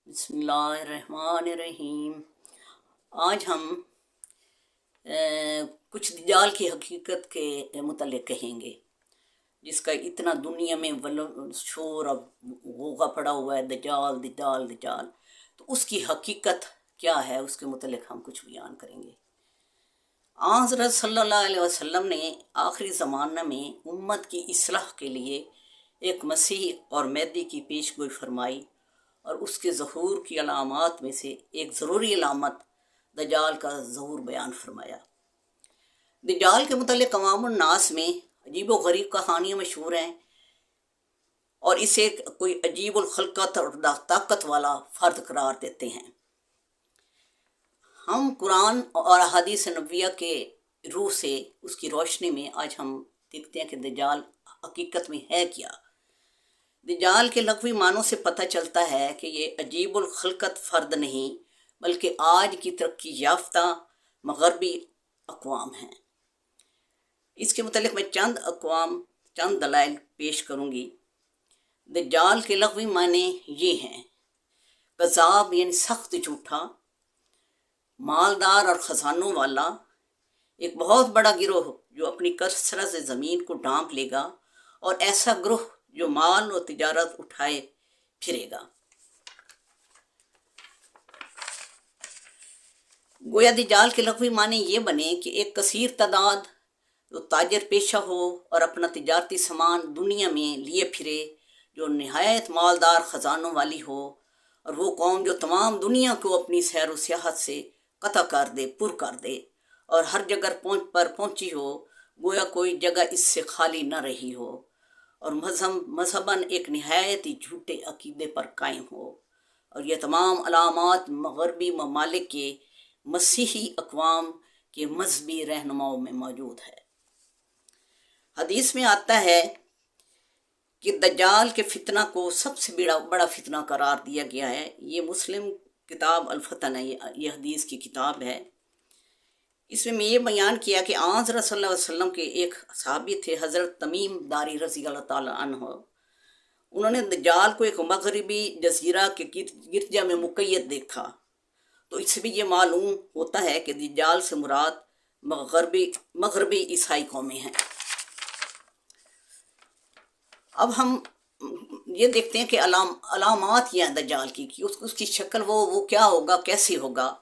بسم اللہ الرحمن الرحیم۔ آج ہم کچھ دجال کی حقیقت کے متعلق کہیں گے، جس کا اتنا دنیا میں شور اب غوغا پڑا ہوا ہے، دجال دجال دجال۔ تو اس کی حقیقت کیا ہے، اس کے متعلق ہم کچھ بیان کریں گے۔ حضرت صلی اللہ علیہ وسلم نے آخری زمانہ میں امت کی اصلاح کے لیے ایک مسیح اور مہدی کی پیش گوئی فرمائی، اور اس کے ظہور کی علامات میں سے ایک ضروری علامت دجال کا ظہور بیان فرمایا۔ دجال کے متعلق عوام الناس میں عجیب و غریب کہانیاں مشہور ہیں، اور اسے کوئی عجیب الخلقت اور طاقت والا فرد قرار دیتے ہیں۔ ہم قرآن اور احادیث نبویہ کے روح سے، اس کی روشنی میں آج ہم دیکھتے ہیں کہ دجال حقیقت میں ہے کیا۔ دجال کے لغوی معنوں سے پتہ چلتا ہے کہ یہ عجیب الخلقت فرد نہیں، بلکہ آج کی ترقی یافتہ مغربی اقوام ہیں۔ اس کے متعلق میں چند دلائل پیش کروں گی۔ دجال کے لغوی معنی یہ ہیں: کذاب یعنی سخت جھوٹا، مالدار اور خزانوں والا، ایک بہت بڑا گروہ جو اپنی کثرت سے زمین کو ڈھانپ لے گا، اور ایسا گروہ جو مال و تجارت اٹھائے پھرے گا۔ گویا دجال کے لغوی معنی یہ بنے کہ ایک کثیر تعداد جو تاجر پیشہ ہو اور اپنا تجارتی سامان دنیا میں لیے پھرے، جو نہایت مالدار خزانوں والی ہو، اور وہ قوم جو تمام دنیا کو اپنی سیر و سیاحت سے قطع کر دے، پر کر دے، اور ہر جگہ پر پہنچی ہو، گویا کوئی جگہ اس سے خالی نہ رہی ہو، اور مذہباً ایک نہایت ہی جھوٹے عقیدے پر قائم ہو۔ اور یہ تمام علامات مغربی ممالک کے مسیحی اقوام کے مذہبی رہنماؤں میں موجود ہے۔ حدیث میں آتا ہے کہ دجال کے فتنہ کو سب سے بڑا فتنہ قرار دیا گیا ہے۔ یہ مسلم کتاب الفتن ہے، یہ حدیث کی کتاب ہے۔ اس میں یہ بیان کیا کہ حضرت صلی اللہ علیہ وسلم کے ایک صحابی تھے، حضرت تمیم داری رضی اللہ تعالیٰ عنہ۔ انہوں نے دجال کو ایک مغربی جزیرہ کے گرجا میں مقید دیکھا۔ تو اس سے بھی یہ معلوم ہوتا ہے کہ دجال سے مراد مغربی عیسائی قومیں ہیں۔ اب ہم یہ دیکھتے ہیں کہ علامات یہ ہیں دجال کی، اس کی شکل وہ کیا ہوگا، کیسے ہوگا۔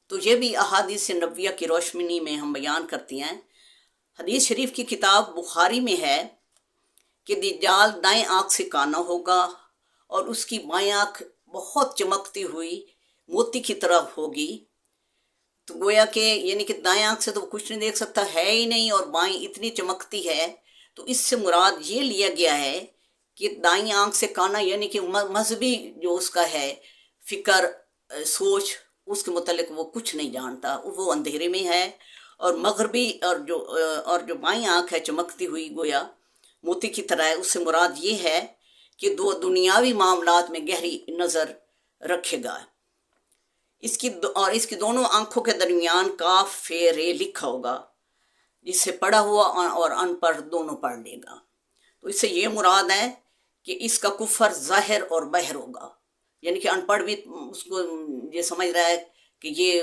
تو یہ بھی احادیث نبویہ کی روشنی میں ہم بیان کرتے ہیں۔ حدیث شریف کی کتاب بخاری میں ہے کہ دجال دائیں آنکھ سے کانا ہوگا، اور اس کی بائیں آنکھ بہت چمکتی ہوئی موتی کی طرح ہوگی۔ تو گویا کہ یعنی کہ دائیں آنکھ سے تو وہ کچھ نہیں دیکھ سکتا ہے ہی نہیں، اور بائیں اتنی چمکتی ہے۔ تو اس سے مراد یہ لیا گیا ہے کہ دائیں آنکھ سے کانا یعنی کہ مذہبی جو اس کا ہے فکر، سوچ، اس کے متعلق وہ کچھ نہیں جانتا، وہ اندھیرے میں ہے۔ اور مغربی اور جو بائیں آنکھ ہے چمکتی ہوئی گویا موتی کی طرح ہے، اس سے مراد یہ ہے کہ دو دنیاوی معاملات میں گہری نظر رکھے گا۔ اس کی دونوں آنکھوں کے درمیان کاف فے رے لکھا ہوگا، جس سے پڑھا ہوا اور ان پڑھ دونوں پڑھ لے گا۔ تو اس سے یہ مراد ہے کہ اس کا کفر ظاہر اور بہر ہوگا، یعنی کہ ان پڑھ بھی اس کو یہ سمجھ رہا ہے کہ یہ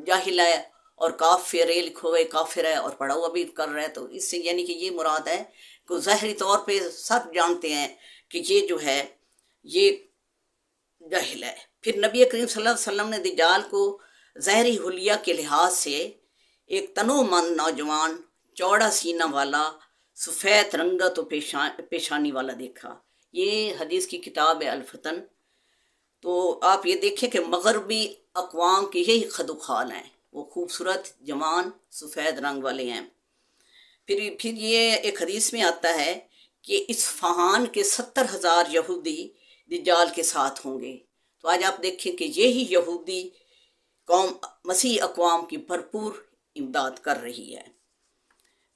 جاہل ہے، اور کاف فے رے لکھو ہوئے کافر ہے، اور پڑھا ہوا بھی کر رہا ہے۔ تو اس سے یعنی کہ یہ مراد ہے کہ ظاہری طور پہ سب جانتے ہیں کہ یہ جو ہے یہ جاہل ہے۔ پھر نبی کریم صلی اللہ علیہ وسلم نے دجال کو ظاہری حلیہ کے لحاظ سے ایک تنو مند نوجوان، چوڑا سینہ والا، سفید رنگت و پیشانی والا دیکھا۔ یہ حدیث کی کتاب ہے الفتن۔ تو آپ یہ دیکھیں کہ مغربی اقوام کے یہی خد و خال ہیں، وہ خوبصورت جوان سفید رنگ والے ہیں۔ پھر یہ ایک حدیث میں آتا ہے کہ اصفہان کے 70,000 یہودی دجال کے ساتھ ہوں گے۔ تو آج آپ دیکھیں کہ یہی یہودی قوم مسیح اقوام کی بھرپور امداد کر رہی ہے۔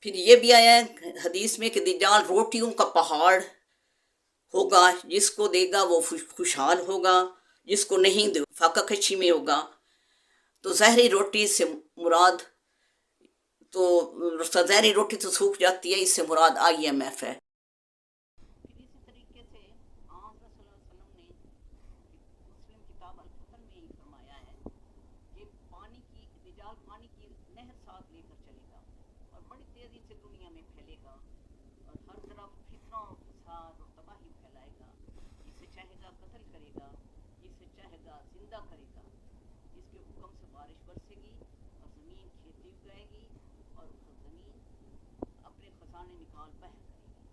پھر یہ بھی آیا ہے حدیث میں کہ دجال روٹیوں کا پہاڑ ہوگا، جس کو دے گا وہ خوشحال ہوگا، جس کو نہیں دے فاقہ کشی میں ہوگا۔ تو ظاہری روٹی سے مراد تو ظاہری روٹی تو سوکھ جاتی ہے، اس سے مراد IMF ہے۔ اسی طریقے سے آن صلی اللہ علیہ وسلم نے مسلم کتاب دجال پانی کی نہر ساتھ لے کر چلے گا اور بڑی تیزی سے دنیا میں پھیلے گا اور ہر طرف فتنہ اور فساد اور تباہی پھیلائے گا. جسے چاہے گا قتل کرے گا, جسے چاہے گا زندہ کرے گا. اس کے حکم سے بارش برسے گی اور زمین کھیتی اگائے گی اور زمین اپنے خزانے نکال باہر کرے گی.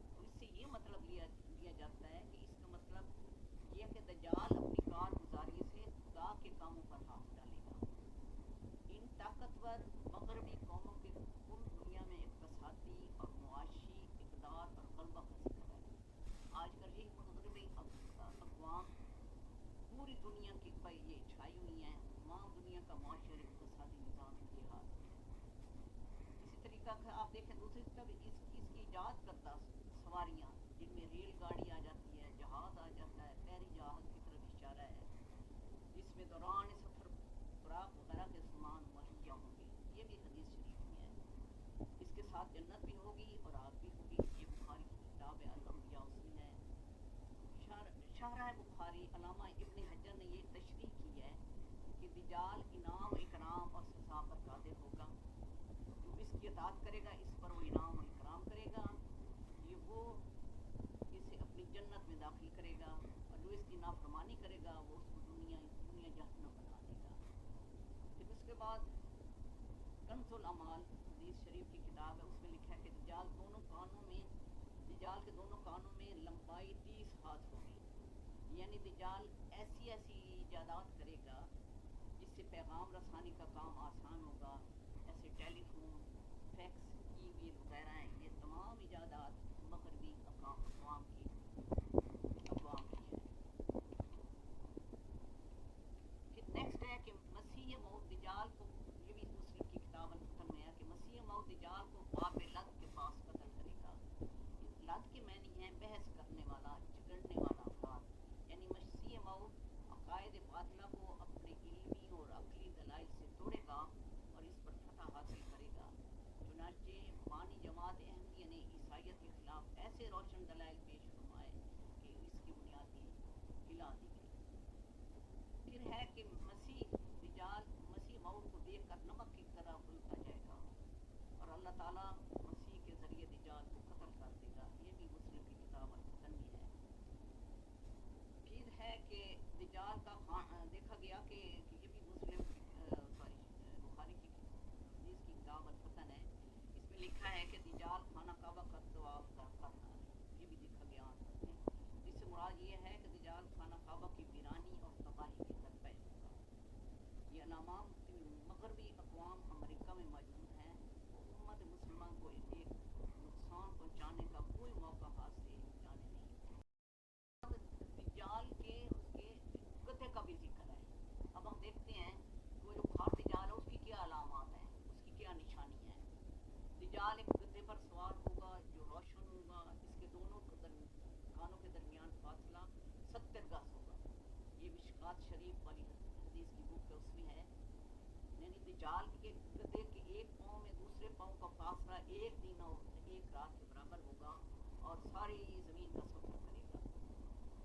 تو اس سے یہ مطلب لیا جاتا ہے کہ اس کا مطلب یہ کہ دجال اپنی کارگزاری سے خدا کے کاموں پر ہاتھ ڈالے گا. ان طاقتور مغربی قوموں کے کل دنیا میں اقتصادی اور معاشی اقدار اور غلبہ حاصل کرا ہے. آج کل یہ مغربی اقوام پوری دنیا کی پر یہ چھائی ہوئی ہیں. تمام دنیا کا معاشر اقتصادی نظام ان کے ہاتھ میں ہے. اسی طریقہ سے آپ دیکھیں دوسری طرف اس کی ایجاد کردہ سواریاں جن میں ریل گاڑی آ جاتی ہے, جہاز آ جاتا ہے, بحری جہاز کی طرف اشارہ ہے, جس میں دوران سفر خوراک وغیرہ کے سامان مہیا ہوں گے. یہ بھی حدیث شریف میں ہے. اس کے ساتھ جنت بھی ہوگی اور آگ بھی ہوگی. یہ بخاری کی کتاب ہے الانبیاء, اس میں ہے. شارح بخاری علامہ ابن حجر نے یہ تشریح کی ہے کہ دجال انعام اکرام اور سزا پر قادر ہوگا. جو اس کی اطاعت کرے گا اس پر وہ انعام و اکرام کرے گا, یہ وہ اسے اپنی جنت میں داخل کرے گا, اور جو اس کی نافرمانی کرے گا وہ اس کو دنیا جہنم بنا دے گا. پھر اس کے بعد کنز العمال حدیث شریف کی کتاب ہے, اس میں لکھا ہے کہ دجال کے دونوں کانوں میں لمبائی 30 ہاتھ ہوگی. یعنی دجال ایسی ایجادات کرے گا جس سے پیغام رسانی کا کام آسان ہوگا. ایسے ٹیلی فون, فیکس, ای میل وغیرہ ہیں. یہ تمام ایجادات مغربی اقوام کی ہیں. پھر نیکسٹ ہے کہ مسیح موعود دجال کو, یہ بھی مسلم کی کتاب الفتن میں ہے کہ مسیح موعود دجال کو باب لد کے پاس قتل کرے گا. لد کے معنی ہے بحث کرنے والا, جھگڑنے والا افراد. یعنی مسیح موعود عقائد باطلہ کو اپنے علمی اور عقلی دلائل سے توڑے گا اور اس پر فتح حاصل کرے گا. چنانچہ بانی جماعت احمدیہ نے عیسائیت کے خلاف ایسے روشن دلائل پیش فرمائے کہ اس کی بنیادیں ہلا دی گئی. پھر ہے کہ مسیح موعود کو دیکھ کر نمک کی طرح اگلتا جائے گا اور اللہ تعالیٰ مسیح کے ذریعے دجال کو قتل کر دے گا. یہ بھی مسلم کی کتاب الفتن میں ہے. پھر ہے کہ دجال کا دیکھا گیا کہ یہ بھی مسلم بخاری کی حدیث کی کتاب الفتن ہے. اس میں لکھا ہے کہ دجال خانہ کعبہ کا طواف کرتا ہے. یہ بھی دیکھا گیا آنکھوں میں. جس سے مراد یہ ہے کہ دجال خانہ کعبہ کی ویرانی اور تباہی کے درپے ہوگا. یہ علامات مغربی اقوام امریکہ میں موجود ہیں. وہ امت مسلمان کو ایک نقصان پہنچانے کا کوئی موقع ہاتھ سے جانے نہیں دیں. دجال کے اس کے گدھے کا بھی ذکر ہے. اب ہم دیکھتے ہیں وہ جو کھار دجال ہے اس کی کیا علامات ہیں, اس کی کیا نشانی ہے. دجال ایک گدھے پر سوار ہوگا جو روشن ہوگا. اس کے دونوں کانوں کے درمیان فاصلہ 70 گز ہوگا. یہ مشکات شریف والی حدیث کی بک ہے, اس میں ہے. یعنی دجال کے گدھے کے ایک پاؤں میں دوسرے پاؤں کا فاصلہ ایک دن اور ایک رات کے برابر ہوگا اور ساری زمین کا سفر کرے گا.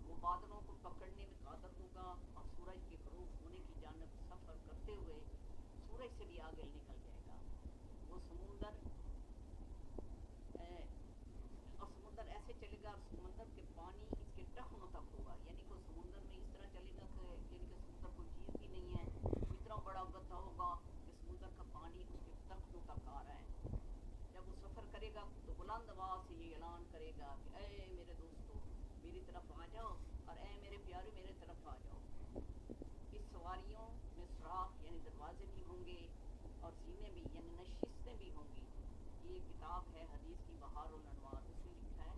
وہ بادلوں کو پکڑنے میں قادر ہوگا اور سورج کے غروب ہونے کی جانب سفر کرتے ہوئے سورج سے بھی آگے نکل جائے گا. وہ سمندر ایسے چلے گا اور سمندر کے پانی اس کے ٹخنوں تک ہوگا. یعنی کہ سمندر میں اس طرح چلے گا کہ یعنی کہ سمندر کوئی چیز بھی نہیں ہے. اتنا بڑا گدھا ہوگا کہ سمندر کا پانی اس کے ٹخنوں تک آ رہا ہے. جب وہ سفر کرے گا تو بلند آواز سے یہ اعلان کرے گا کہ اے میرے دوستو میری طرف آ جاؤ, اور اے میرے پیارے میرے طرف آ جاؤ. اس سواریوں میں سوراخ یعنی دروازے بھی ہوں گے اور زینے بھی یعنی نشستیں بھی ہوں گی. یہ کتاب ہے حدیث کی بہار الانوار, اس میں لکھا ہے.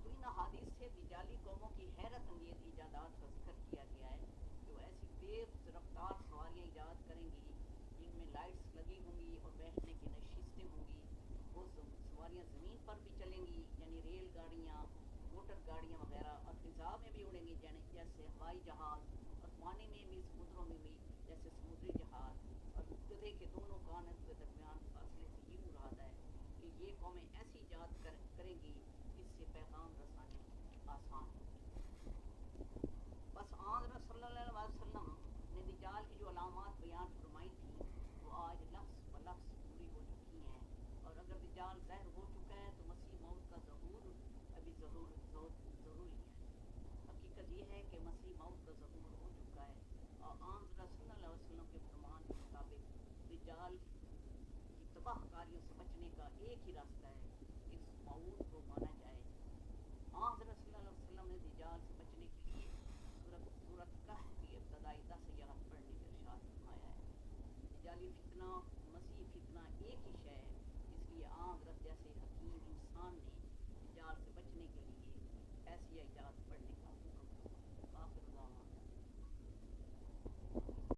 تو ان احادیث سے دجالی قوموں کی حیرت انگیز ایجادات کا ذکر کیا گیا ہے. جو ایسی تیز رفتار سواریاں ایجاد کریں گی جن میں لائٹس لگی ہوں گی اور بیٹھنے کی نشستیں ہوں گی. وہ سواریاں زمین پر بھی چلیں گی یعنی ریل گاڑیاں, موٹر گاڑیاں وغیرہ, اور فضا میں بھی اڑیں گی جیسے ہوائی جہاز, اور پانی میں بھی سمندروں میں بھی جیسے سمندری جہاز. اور گدھے کے دونوں کانوں کے درمیان فاصلے سے یہ مراد ہے کہ یہ قومیں ایسی ایجاد کریں گی جس سے پیغام رسانی آسان ہوگی. بس آن صلی اللہ علیہ وسلم نے دجال کی جو علامات بیان فرمائی تھی دجال ظاہر ہو چکا ہے تو مسیح موت کا ظہور ابھی ضروری ہے۔ حقیقت یہ ہے کہ مسیح موت کا ظہور ہو چکا ہے، اور آن صلی اللہ علیہ وسلم کے فرمان کے مطابق دجال کی تباہ کاریوں سے بچنے کا ایک ہی راستہ ہے کہ اس موعود کو مانا جائے۔ حضرت صلی اللہ علیہ وسلم نے دجال سے بچنے کے لیے سورۃ کہف کی ابتدائی 10 آیات پڑھنے کا ارشاد فرمایا ہے۔ دجالی فتنہ مسیح فتنہ ایک ہی شے ہے، اس لیے حضرت جیسے حکیم انسان نے دجال سے بچنے کے لیے ایسی آیات پڑھنے کا